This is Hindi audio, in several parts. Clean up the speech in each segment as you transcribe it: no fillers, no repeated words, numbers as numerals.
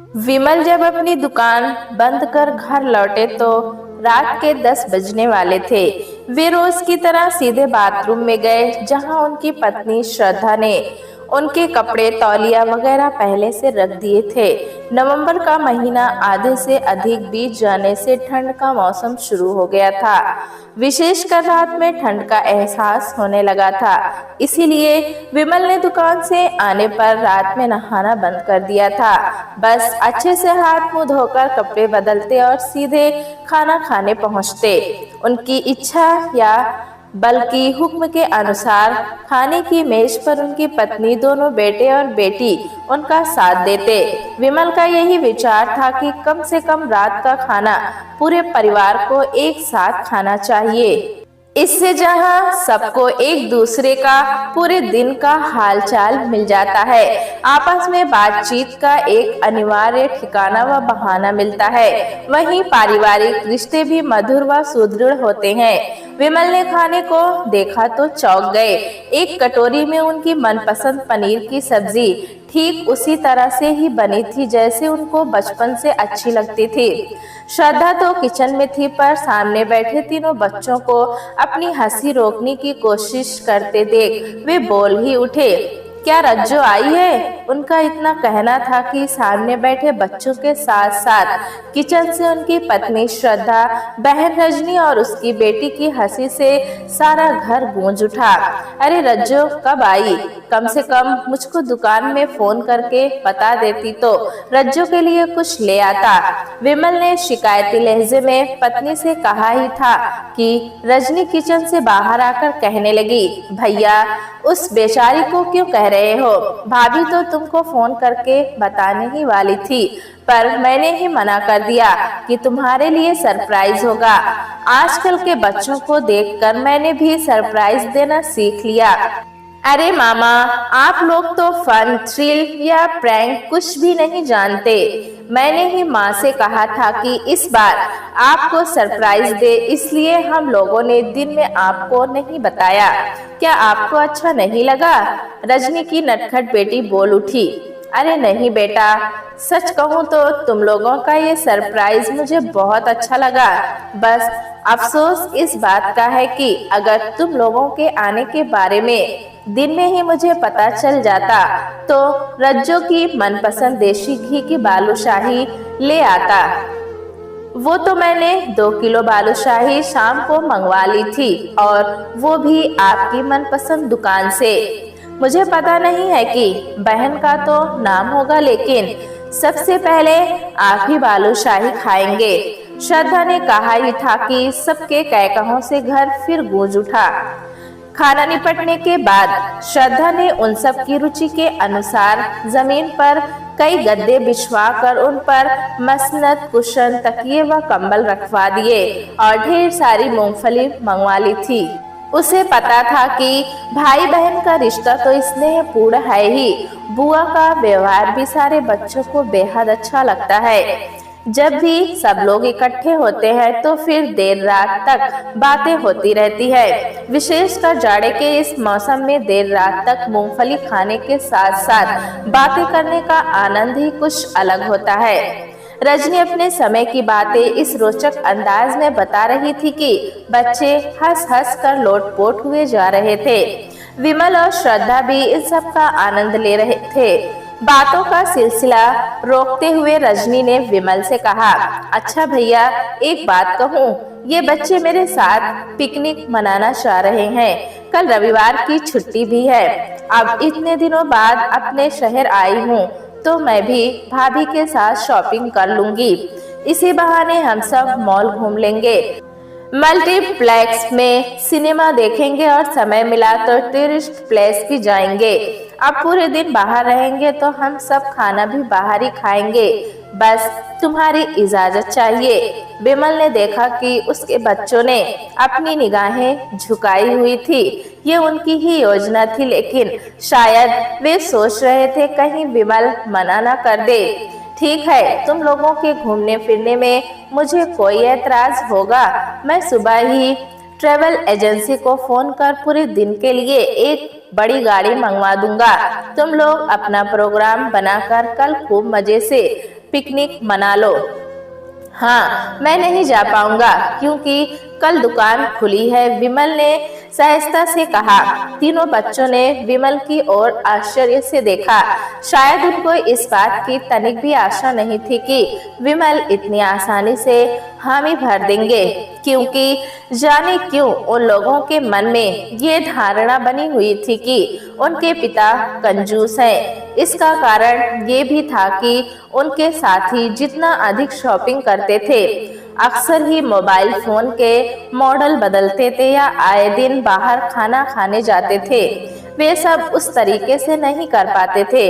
विमल जब अपनी दुकान बंद कर घर लौटे तो रात के 10 बजने वाले थे। वे रोज की तरह सीधे बाथरूम में गए, जहां उनकी पत्नी श्रद्धा ने उनके कपड़े, तौलिया वगैरह पहले से रख दिए थे। नवंबर का महीना आधे से अधिक बीत जाने से ठंड का मौसम शुरू हो गया था। विशेषकर रात में ठंड का एहसास होने लगा था। इसीलिए विमल ने दुकान से आने पर रात में नहाना बंद कर दिया था। बस अच्छे से हाथ मुंह धोकर कपड़े बदलते और सीधे खाना खाने पहुंचते। उनकी इच्छा या बल्कि हुक्म के अनुसार खाने की मेज पर उनकी पत्नी, दोनों बेटे और बेटी उनका साथ देते। विमल का यही विचार था कि कम से कम रात का खाना पूरे परिवार को एक साथ खाना चाहिए। इससे जहां सबको एक दूसरे का पूरे दिन का हालचाल मिल जाता है, आपस में बातचीत का एक अनिवार्य ठिकाना व बहाना मिलता है, वहीं पारिवारिक रिश्ते भी मधुर व सुदृढ़ होते हैं। विमल ने खाने को देखा तो चौंक गए। एक कटोरी में उनकी मनपसंद पनीर की सब्जी ठीक उसी तरह से ही बनी थी जैसे उनको बचपन से अच्छी लगती थी। श्रद्धा तो किचन में थी, पर सामने बैठे तीनों बच्चों को अपनी हंसी रोकने की कोशिश करते देख वे बोल ही उठे, क्या रज्जो आई है? उनका इतना कहना था कि सामने बैठे बच्चों के साथ साथ किचन से उनकी पत्नी श्रद्धा, बहन रजनी और उसकी बेटी की हंसी से सारा घर गूंज उठा। अरे रज्जो कब आई? कम से कम मुझको दुकान में फोन करके बता देती तो रज्जो के लिए कुछ ले आता। विमल ने शिकायती लहजे में पत्नी से कहा ही था कि रजनी किचन से बाहर आकर कहने लगी, भैया उस बेचारी को क्यों कह रहे हो? भाभी तो तुमको फोन करके बताने ही वाली थी, पर मैंने ही मना कर दिया कि तुम्हारे लिए सरप्राइज होगा। आजकल के बच्चों को देखकर मैंने भी सरप्राइज देना सीख लिया। अरे मामा, आप लोग तो फन, थ्रिल या प्रैंक कुछ भी नहीं जानते। मैंने ही माँ से कहा था कि इस बार आपको सरप्राइज दे, इसलिए हम लोगों ने दिन में आपको नहीं बताया। क्या आपको अच्छा नहीं लगा? रजनी की नटखट बेटी बोल उठी। अरे नहीं बेटा, सच कहूँ तो तुम लोगों का ये सरप्राइज मुझे बहुत अच्छा लगा। बस अफसोस इस बात का है कि अगर तुम लोगों के आने के बारे में दिन में ही मुझे पता चल जाता तो रज्जो की मनपसंद देशी घी की बालूशाही ले आता। वो तो मैंने 2 किलो बालूशाही शाम को मंगवा ली थी, और वो भी आपकी मनपसंद दुकान से। मुझे पता नहीं है कि बहन का तो नाम होगा, लेकिन सबसे पहले आप ही बालूशाही खाएंगे। श्रद्धा ने कहा ही था कि सबके कहकहों से घर फिर गूंज उठा। खाना निपटने के बाद श्रद्धा ने उन सब की रुचि के अनुसार जमीन पर कई गद्दे बिछवाकर उन पर मसनद, कुशन, तकिए व कंबल रखवा दिए और ढेर सारी मूंगफली मंगवा ली थी। उसे पता था कि भाई बहन का रिश्ता तो स्नेहपूर्ण है ही, बुआ का व्यवहार भी सारे बच्चों को बेहद अच्छा लगता है। जब भी सब लोग इकट्ठे होते हैं तो फिर देर रात तक बातें होती रहती है। विशेषकर जाड़े के इस मौसम में देर रात तक मूंगफली खाने के साथ साथ बातें करने का आनंद ही कुछ अलग होता है। रजनी अपने समय की बातें इस रोचक अंदाज में बता रही थी कि बच्चे हंस हंस कर लोटपोट हुए जा रहे थे। विमल और श्रद्धा भी इस सब का आनंद ले रहे थे। बातों का सिलसिला रोकते हुए रजनी ने विमल से कहा, अच्छा भैया, एक बात कहूँ, ये बच्चे मेरे साथ पिकनिक मनाना चाह रहे हैं। कल रविवार की छुट्टी भी है। अब इतने दिनों बाद अपने शहर आई हूँ तो मैं भी भाभी के साथ शॉपिंग कर लूंगी। इसी बहाने हम सब मॉल घूम लेंगे, मल्टीप्लेक्स में सिनेमा देखेंगे और समय मिला तो टूरिस्ट प्लेस भी जाएंगे। अब पूरे दिन बाहर रहेंगे तो हम सब खाना भी बाहर ही खाएंगे। बस तुम्हारी इजाजत चाहिए। विमल ने देखा कि उसके बच्चों ने अपनी निगाहें झुकाई हुई थी। ये उनकी ही योजना थी, लेकिन शायद वे सोच रहे थे कहीं विमल मना न कर दे। ठीक है, तुम लोगों के घूमने फिरने में मुझे कोई ऐतराज होगा। मैं सुबह ही ट्रेवल एजेंसी को फोन कर पूरे दिन के लिए एक बड़ी गाड़ी मंगवा दूंगा। तुम लोग अपना प्रोग्राम बनाकर कल खूब मजे से पिकनिक मना लो। हाँ, मैं नहीं जा पाऊंगा क्योंकि कल दुकान खुली है, विमल ने सहजता से कहा। तीनों बच्चों ने विमल की ओर आश्चर्य से देखा। शायद उनको इस बात की तनिक भी आशा नहीं थी कि विमल इतनी आसानी से हामी भर देंगे, क्योंकि जाने क्यों उन लोगों के मन में ये धारणा बनी हुई थी कि उनके पिता कंजूस हैं। इसका कारण ये भी था कि उनके साथी जितना अधिक शॉपिंग करते थे, अक्सर ही मोबाइल फोन के मॉडल बदलते थे या आए दिन बाहर खाना खाने जाते थे, वे सब उस तरीके से नहीं कर पाते थे।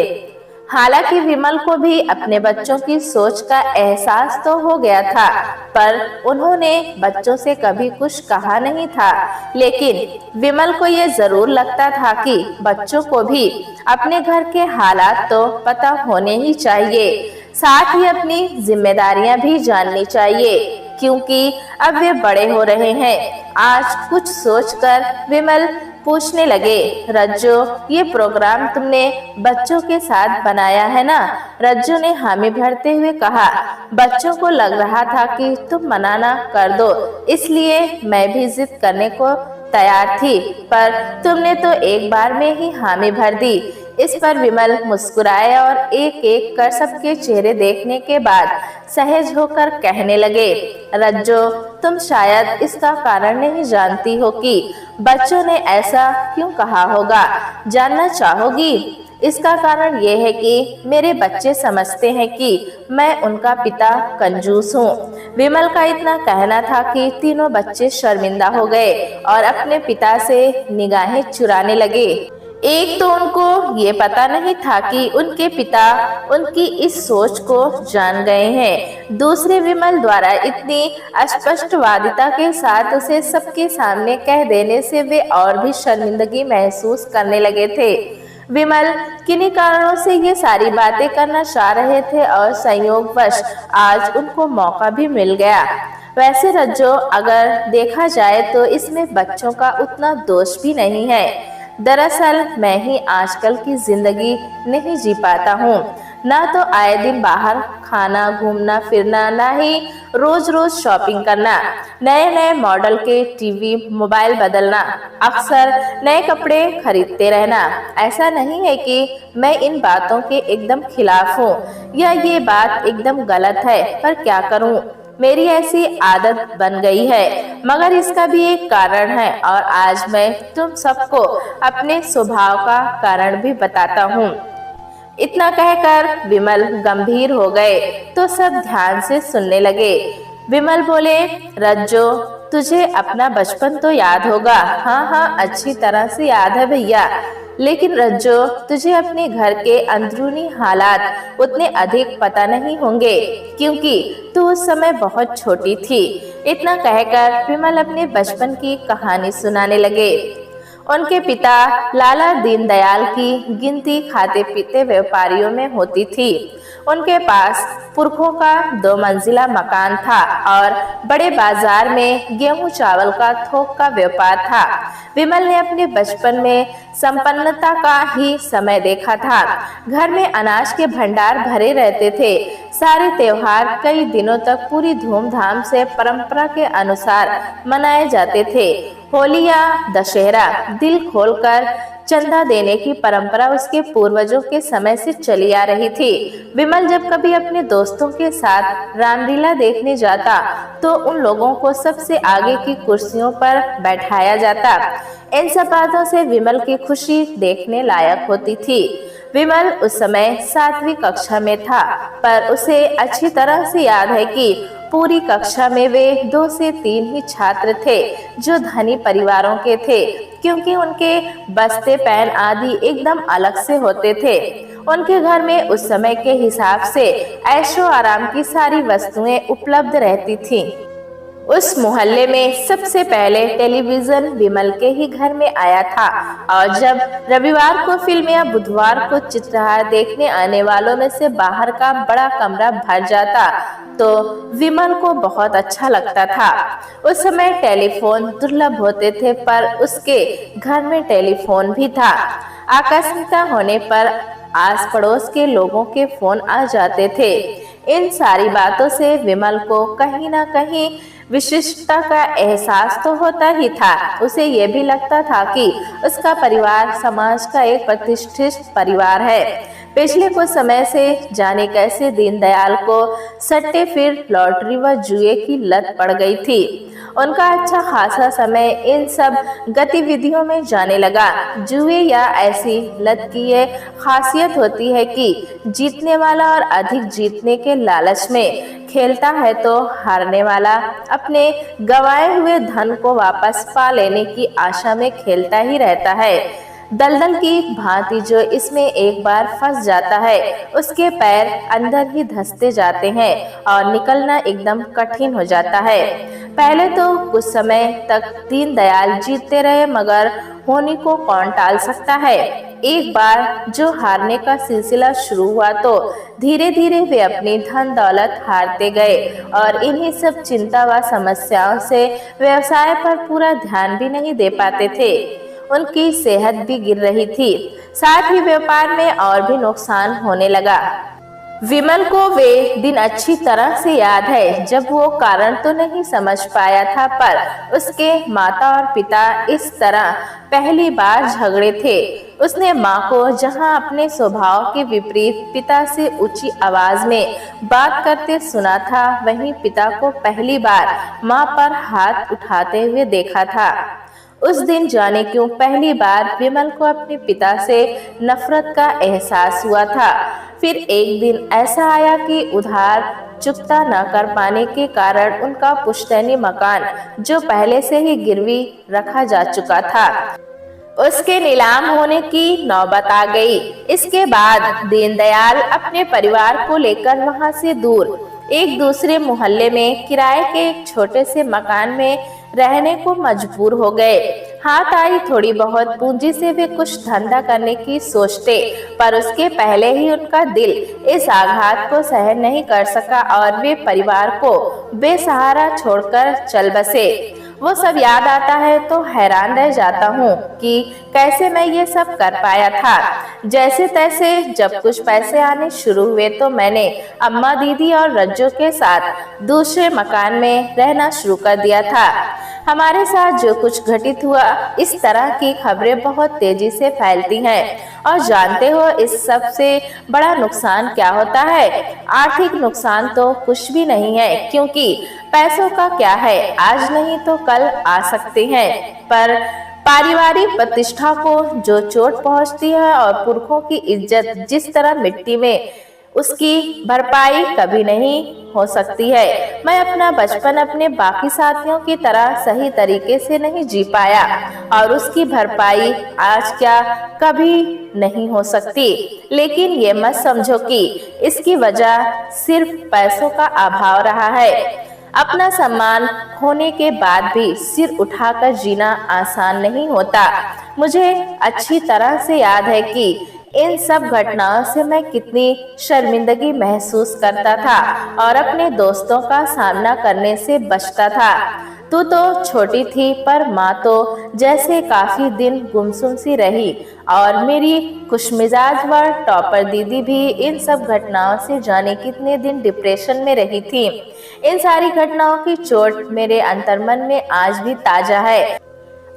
हालांकि विमल को भी अपने बच्चों की सोच का एहसास तो हो गया था, पर उन्होंने बच्चों से कभी कुछ कहा नहीं था। लेकिन विमल को ये जरूर लगता था कि बच्चों को भी अपने घर के हालात तो पता होने ही चाहिए, साथ ही अपनी जिम्मेदारियां भी जाननी चाहिए, क्योंकि अब वे बड़े हो रहे हैं। आज कुछ सोचकर विमल पूछने लगे, रज्जो, ये प्रोग्राम तुमने बच्चों के साथ बनाया है ना? रज्जो ने हामी भरते हुए कहा। बच्चों को लग रहा था कि तुम मना ना कर दो, इसलिए मैं भी जिद करने को तैयार थी, पर तुमने तो एक बार में ही हामी भर दी। इस पर विमल मुस्कुराए और एक एक कर सबके चेहरे देखने के बाद सहज होकर कहने लगे, रज्जो, तुम शायद इसका कारण नहीं जानती हो कि बच्चों ने ऐसा क्यों कहा होगा। जानना चाहोगी? इसका कारण ये है कि मेरे बच्चे समझते हैं कि मैं उनका पिता कंजूस हूँ। विमल का इतना कहना था कि तीनों बच्चे शर्मिंदा हो गए और अपने पिता से निगाहें चुराने लगे। एक तो उनको ये पता नहीं था कि उनके पिता उनकी इस सोच को जान गए हैं। दूसरे, विमल द्वारा इतनी अस्पष्टवादिता के साथ उसे सबके सामने कह देने से वे और भी शर्मिंदगी महसूस करने लगे थे। विमल किन्हीं कारणों से ये सारी बातें करना चाह रहे थे और संयोगवश आज उनको मौका भी मिल गया। वैसे रज्जो, अगर देखा जाए तो इसमें बच्चों का उतना दोष भी नहीं है। दरअसल मैं ही आजकल की जिंदगी नहीं जी पाता हूँ, ना तो आए दिन बाहर खाना, घूमना फिरना, ना ही रोज रोज शॉपिंग करना, नए नए मॉडल के टीवी, मोबाइल बदलना, अक्सर नए कपड़े खरीदते रहना। ऐसा नहीं है कि मैं इन बातों के एकदम खिलाफ हूँ या ये बात एकदम गलत है, पर क्या करूँ, मेरी ऐसी आदत बन गई है। मगर इसका भी एक कारण है और आज मैं तुम सबको अपने स्वभाव का कारण भी बताता हूँ। इतना कहकर विमल गंभीर हो गए तो सब ध्यान से सुनने लगे। विमल बोले, रज्जो, तुझे अपना बचपन तो याद होगा? हाँ हाँ, अच्छी तरह से याद है भैया। लेकिन रज्जो, तुझे अपने घर के अंदरूनी हालात उतने अधिक पता नहीं होंगे, क्योंकि तू उस समय बहुत छोटी थी। इतना कहकर विमल अपने बचपन की कहानी सुनाने लगे। उनके पिता लाला दीनदयाल की गिनती खाते पीते व्यापारियों में होती थी। उनके पास पुरखों का 2 मंजिला मकान था और बड़े बाजार में गेहूं चावल का थोक का व्यापार था। विमल ने अपने बचपन में संपन्नता का ही समय देखा था। घर में अनाज के भंडार भरे रहते थे। सारे त्योहार कई दिनों तक पूरी धूमधाम से परंपरा के अनुसार मनाए जाते थे। होली या दशहरा दिल खोलकर चंदा देने की परंपरा उसके पूर्वजों के समय से चली आ रही थी। विमल जब कभी अपने दोस्तों के साथ रामलीला देखने जाता तो उन लोगों को सबसे आगे की कुर्सियों पर बैठाया जाता। इन सब बातों से विमल की खुशी देखने लायक होती थी। विमल उस समय 7वीं कक्षा में था, पर उसे अच्छी तरह से याद है कि पूरी कक्षा में वे 2 से 3 ही छात्र थे जो धनी परिवारों के थे, क्योंकि उनके बस्ते पैन आदि एकदम अलग से होते थे। उनके घर में उस समय के हिसाब से ऐशो आराम की सारी वस्तुएं उपलब्ध रहती थीं। उस मोहल्ले में सबसे पहले टेलीविजन विमल के ही घर में आया था और जब रविवार को फिल्म या बुधवार को चित्रहार देखने आने वालों में से बाहर का बड़ा कमरा भर जाता तो विमल को बहुत अच्छा लगता था। उस समय टेलीफोन दुर्लभ होते थे, पर उसके घर में टेलीफोन भी था। आकस्मिकता होने पर आस पड़ोस के लोगों के फोन आ जाते थे। इन सारी बातों से विमल को कहीं ना कहीं विशिष्टता का एहसास तो होता ही था। उसे ये भी लगता था कि उसका परिवार समाज का एक प्रतिष्ठित परिवार है। पिछले कुछ समय से जाने कैसे दीनदयाल को सट्टे फिर लॉटरी व जुए की लत पड़ गई थी। उनका अच्छा खासा समय इन सब गतिविधियों में जाने लगा। जुए या ऐसी लत की ये खासियत होती है कि जीतने वाला और अधिक जीतने के लालच में खेलता है तो हारने वाला अपने गंवाए हुए धन को वापस पा लेने की आशा में खेलता ही रहता है। दलदल की भांति जो इसमें एक बार फंस जाता है उसके पैर अंदर ही धंसते जाते हैं और निकलना एकदम कठिन हो जाता है। पहले तो कुछ समय तक दीनदयाल जीतते रहे, मगर होनी को कौन टाल सकता है। एक बार जो हारने का सिलसिला शुरू हुआ तो धीरे धीरे वे अपनी धन दौलत हारते गए और इन्हीं सब चिंता व समस्याओं से व्यवसाय पर पूरा ध्यान भी नहीं दे पाते थे। उनकी सेहत भी गिर रही थी, साथ ही व्यापार में और भी नुकसान होने लगा। विमल को वे दिन अच्छी तरह से याद है जब वो कारण तो नहीं समझ पाया था, पर उसके माता और पिता इस तरह पहली बार झगड़े थे। उसने माँ को जहाँ अपने स्वभाव के विपरीत पिता से ऊंची आवाज में बात करते सुना था, वहीं पिता को पहली बार माँ पर हाथ उठाते हुए देखा था। उस दिन जाने क्यों पहली बार विमल को अपने पिता से नफरत का एहसास हुआ था। फिर एक दिन ऐसा आया कि उधार चुकता न कर पाने के कारण उनका पुश्तैनी मकान, जो पहले से ही गिरवी रखा जा चुका था, उसके नीलाम होने की नौबत आ गई। इसके बाद दीनदयाल अपने परिवार को लेकर वहां से दूर एक दूसरे मोहल्ले में किराए के एक छोटे से मकान में रहने को मजबूर हो गए। हाथ आई थोड़ी बहुत पूंजी से वे कुछ धंधा करने की सोचते, पर उसके पहले ही उनका दिल इस आघात को सहन नहीं कर सका और वे परिवार को बेसहारा छोड़कर चल बसे। वो सब याद आता है तो हैरान रह जाता हूँ कि कैसे मैं ये सब कर पाया था। जैसे तैसे जब कुछ पैसे आने शुरू हुए तो मैंने अम्मा, दीदी और रज्जू के साथ दूसरे मकान में रहना शुरू कर दिया था। हमारे साथ जो कुछ घटित हुआ, इस तरह की खबरें बहुत तेजी से फैलती हैं और जानते हो इस सब से बड़ा नुकसान क्या होता है? आर्थिक नुकसान तो कुछ भी नहीं है, क्योंकि पैसों का क्या है, आज नहीं तो कल आ सकते हैं, पर पारिवारिक प्रतिष्ठा को जो चोट पहुंचती है और पुरखों की इज्जत जिस तरह मिट्टी में, उसकी भरपाई कभी नहीं हो सकती है। मैं अपना बचपन अपने बाकी साथियों की तरह सही तरीके से नहीं जी पाया और उसकी भरपाई आज क्या कभी नहीं हो सकती। लेकिन ये मत समझो कि इसकी वजह सिर्फ पैसों का अभाव रहा है। अपना सम्मान खोने के बाद भी सिर उठाकर जीना आसान नहीं होता। मुझे अच्छी तरह से याद है कि इन सब घटनाओं से मैं कितनी शर्मिंदगी महसूस करता था और अपने दोस्तों का सामना करने से बचता था। तू तो छोटी थी, पर माँ तो जैसे काफी दिन गुमसुम सी रही और मेरी खुशमिजाज व टॉपर दीदी भी इन सब घटनाओं से जाने कितने दिन डिप्रेशन में रही थी। इन सारी घटनाओं की चोट मेरे अंतर्मन में आज भी ताजा है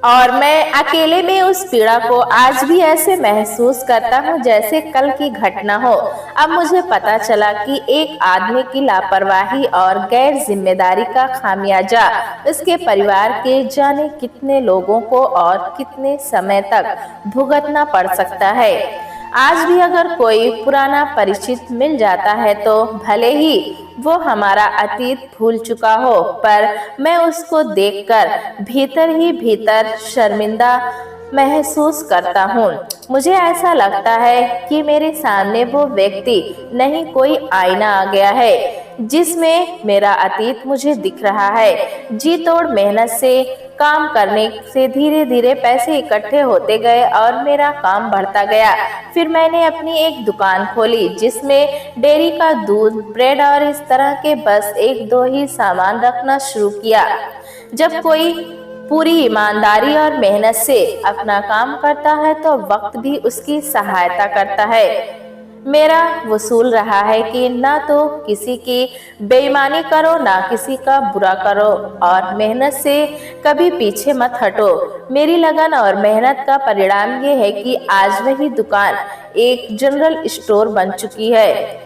और मैं अकेले में उस पीड़ा को आज भी ऐसे महसूस करता हूँ जैसे कल की घटना हो। अब मुझे पता चला कि एक आदमी की लापरवाही और गैर जिम्मेदारी का खामियाजा उसके परिवार के जाने कितने लोगों को और कितने समय तक भुगतना पड़ सकता है। आज भी अगर कोई पुराना परिचित मिल जाता है तो भले ही वो हमारा अतीत भूल चुका हो, पर मैं उसको देखकर भीतर ही भीतर शर्मिंदा महसूस करता हूँ। मुझे ऐसा लगता है कि मेरे सामने वो व्यक्ति नहीं, कोई आईना आ गया है जिसमें मेरा अतीत मुझे दिख रहा है। जी तोड़ मेहनत से काम करने से धीरे धीरे पैसे इकट्ठे होते गए और मेरा काम बढ़ता गया। फिर मैंने अपनी एक दुकान खोली जिसमें डेयरी का दूध, ब्रेड और इस तरह के बस एक दो ही सामान रखना शुरू किया। जब कोई पूरी ईमानदारी और मेहनत से अपना काम करता है तो वक्त भी उसकी सहायता करता है। मेरा वसूल रहा है कि ना तो किसी की बेईमानी करो, ना किसी का बुरा करो, और मेहनत से कभी पीछे मत हटो। मेरी लगन और मेहनत का परिणाम ये है कि आज वही दुकान एक जनरल स्टोर बन चुकी है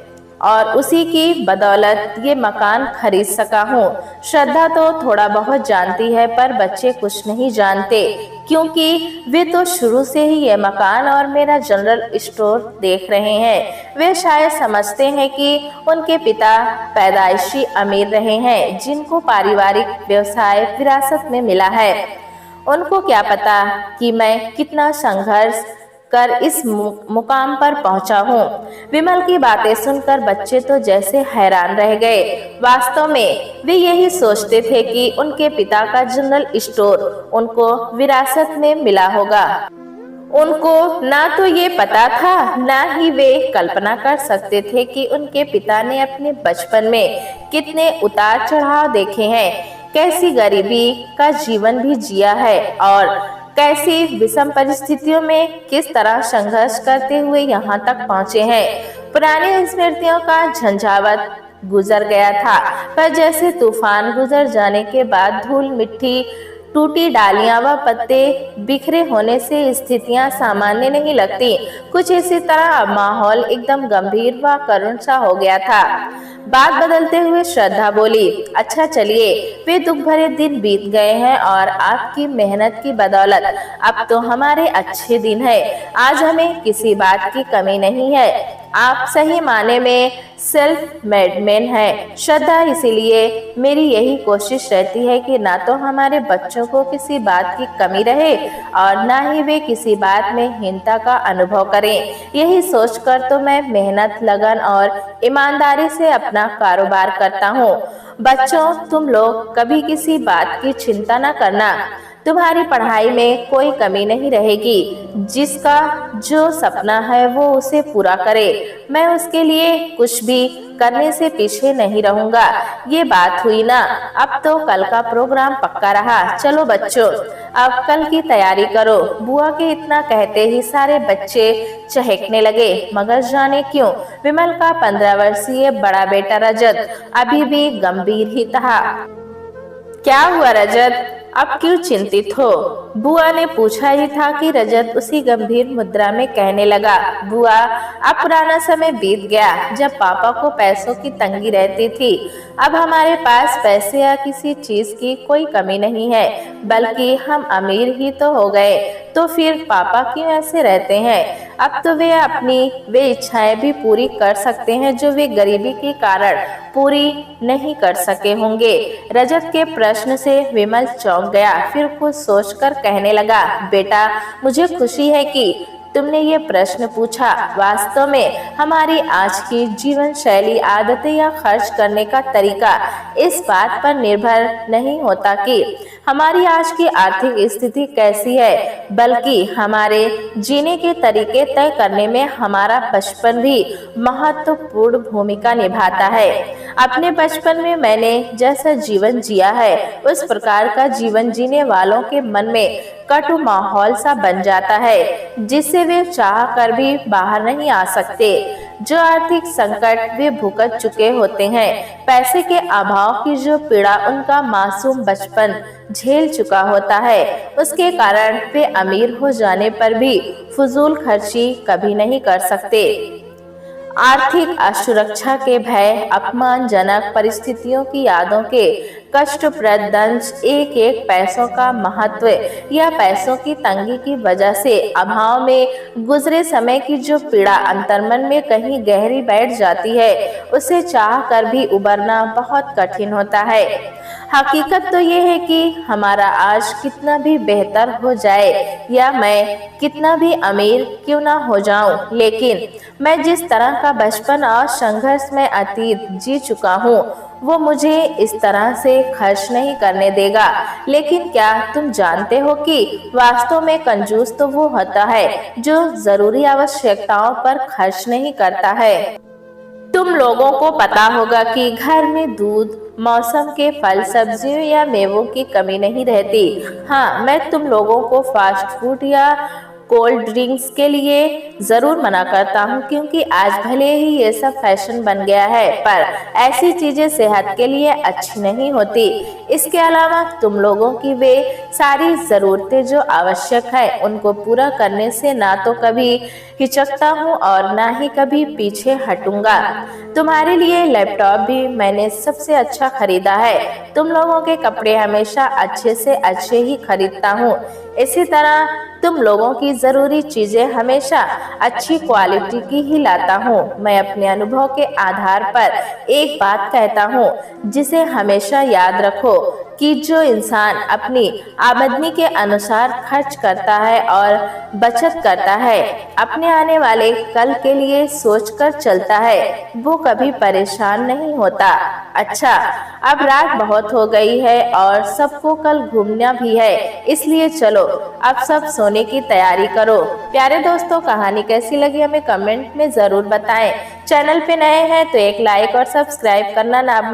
और उसी की बदौलत ये मकान खरीद सका हूँ। श्रद्धा तो थोड़ा बहुत जानती है, पर बच्चे कुछ नहीं जानते, क्योंकि वे तो शुरू से ही ये मकान और मेरा जनरल स्टोर देख रहे हैं। वे शायद समझते हैं कि उनके पिता पैदाइशी अमीर रहे हैं, जिनको पारिवारिक व्यवसाय विरासत में मिला है। उनको क्या पता कि मैं कितना संघर्ष कर इस मुकाम पर पहुंचा हूँ। विमल की बातें सुनकर बच्चे तो जैसे हैरान रह गए। वास्तव में वे यही सोचते थे कि उनके पिता का जनरल स्टोर उनको विरासत में मिला होगा। उनको ना तो ये पता था, ना ही वे कल्पना कर सकते थे कि उनके पिता ने अपने बचपन में कितने उतार चढ़ाव देखे हैं, कैसी गरीबी का जीवन भी जिया है और कैसी विषम परिस्थितियों में किस तरह संघर्ष करते हुए यहाँ तक पहुँचे हैं। पुरानी स्मृतियों का झंझावत गुजर गया था, पर जैसे तूफान गुजर जाने के बाद धूल मिट्टी, टूटी डालियां व पत्ते बिखरे होने से स्थितियां सामान्य नहीं लगती, कुछ इसी तरह माहौल एकदम गंभीर व करुण सा हो गया था। बात बदलते हुए श्रद्धा बोली, अच्छा चलिए, वे दुख भरे दिन बीत गए हैं और आपकी मेहनत की बदौलत अब तो हमारे अच्छे दिन है। आज हमें किसी बात की कमी नहीं है। आप सही माने में सेल्फ मेड मैन है श्रद्धा, इसीलिए मेरी यही कोशिश रहती है कि ना तो हमारे बच्चों को किसी बात की कमी रहे और ना ही वे किसी बात में हीनता का अनुभव करें। यही सोचकर तो मैं मेहनत, लगन और ईमानदारी से अपना कारोबार करता हूँ। बच्चों, तुम लोग कभी किसी बात की चिंता न करना। तुम्हारी पढ़ाई में कोई कमी नहीं रहेगी। जिसका जो सपना है वो उसे पूरा करे। मैं उसके लिए कुछ भी करने से पीछे नहीं रहूंगा। ये बात हुई ना। अब तो कल का प्रोग्राम पक्का रहा। चलो बच्चों, अब कल की तैयारी करो। बुआ के इतना कहते ही सारे बच्चे चहकने लगे, मगर जाने क्यों विमल का 15 वर्षीय बड़ा बेटा रजत अभी भी गंभीर ही था। क्या हुआ रजत, अब क्यों चिंतित हो? बुआ ने पूछा ही था कि रजत उसी गंभीर मुद्रा में कहने लगा, बुआ, अब पुराना समय बीत गया जब पापा को पैसों की तंगी रहती थी। अब हमारे पास पैसे या किसी चीज की कोई कमी नहीं है, बल्कि हम अमीर ही तो हो गए। तो फिर पापा क्यों ऐसे रहते हैं? अब तो वे अपनी वे इच्छाएं भी पूरी कर सकते हैं जो वे गरीबी के कारण पूरी नहीं कर सके होंगे। रजत के प्रश्न से विमल चौंक गया, फिर कुछ सोचकर कहने लगा, बेटा, मुझे खुशी है कि तुमने ये प्रश्न पूछा। वास्तव में हमारी आज की जीवन शैली, आदतें या खर्च करने का तरीका इस बात पर निर्भर नहीं होता कि हमारी आज की आर्थिक स्थिति कैसी है, बल्कि हमारे जीने के तरीके तय करने में हमारा बचपन भी महत्वपूर्ण भूमिका निभाता है। अपने बचपन में मैंने जैसा जीवन जिया है, उस प्रकार का जीवन जीने वालों के मन में कटु माहौल सा बन जाता है, जिससे वे चाह कर भी बाहर नहीं आ सकते। जो आर्थिक संकट वे भुगत चुके होते हैं, पैसे के अभाव की जो पीड़ा उनका मासूम बचपन झेल चुका होता है, उसके कारण वे अमीर हो जाने पर भी फजूल खर्ची कभी नहीं कर सकते। आर्थिक असुरक्षा के भय, अपमानजनक परिस्थितियों की यादों के कष्टप्रद दंश, एक एक पैसों का महत्व या पैसों की तंगी की वजह से अभाव में गुजरे समय की जो पीड़ा अंतर्मन में कहीं गहरी बैठ जाती है, उसे चाह कर भी उबरना बहुत कठिन होता है। हकीकत तो ये है कि हमारा आज कितना भी बेहतर हो जाए या मैं कितना भी अमीर क्यों ना हो जाऊं, लेकिन मैं जिस तरह का बचपन और संघर्ष में अतीत जी चुका हूँ, वो मुझे इस तरह से खर्च नहीं करने देगा। लेकिन क्या तुम जानते हो कि वास्तव में कंजूस तो वो होता है जो जरूरी आवश्यकताओं पर खर्च नहीं करता है। तुम लोगों को पता होगा कि घर में दूध, मौसम के फल, सब्जियों या मेवों की कमी नहीं रहती। हाँ, मैं तुम लोगों को फास्ट फूड या कोल्ड ड्रिंक्स के लिए जरूर मना करता हूँ, क्योंकि आज भले ही ये सब फैशन बन गया है, पर ऐसी चीजें सेहत के लिए अच्छी नहीं होती। इसके अलावा तुम लोगों की वे सारी जरूरतें जो आवश्यक है उनको पूरा करने से ना तो कभी हिचकता हूँ और ना ही कभी पीछे हटूंगा। तुम्हारे लिए लैपटॉप भी मैंने सबसे अच्छा खरीदा है। तुम लोगों के कपड़े हमेशा अच्छे से अच्छे ही खरीदता हूँ। इसी तरह तुम लोगों की जरूरी चीजें हमेशा अच्छी क्वालिटी की ही लाता हूँ। मैं अपने अनुभव के आधार पर एक बात कहता हूँ, जिसे हमेशा याद रखो कि जो इंसान अपनी आमदनी के अनुसार खर्च करता है और बचत करता है, अपने आने वाले कल के लिए सोचकर चलता है, वो कभी परेशान नहीं होता। अच्छा, अब रात बहुत हो गई है और सबको कल घूमना भी है, इसलिए चलो अब सब सोने की तैयारी करो। प्यारे दोस्तों, कहानी कैसी लगी हमें कमेंट में जरूर बताएं। चैनल पे नए हैं तो एक लाइक और सब्सक्राइब करना ना भूलें।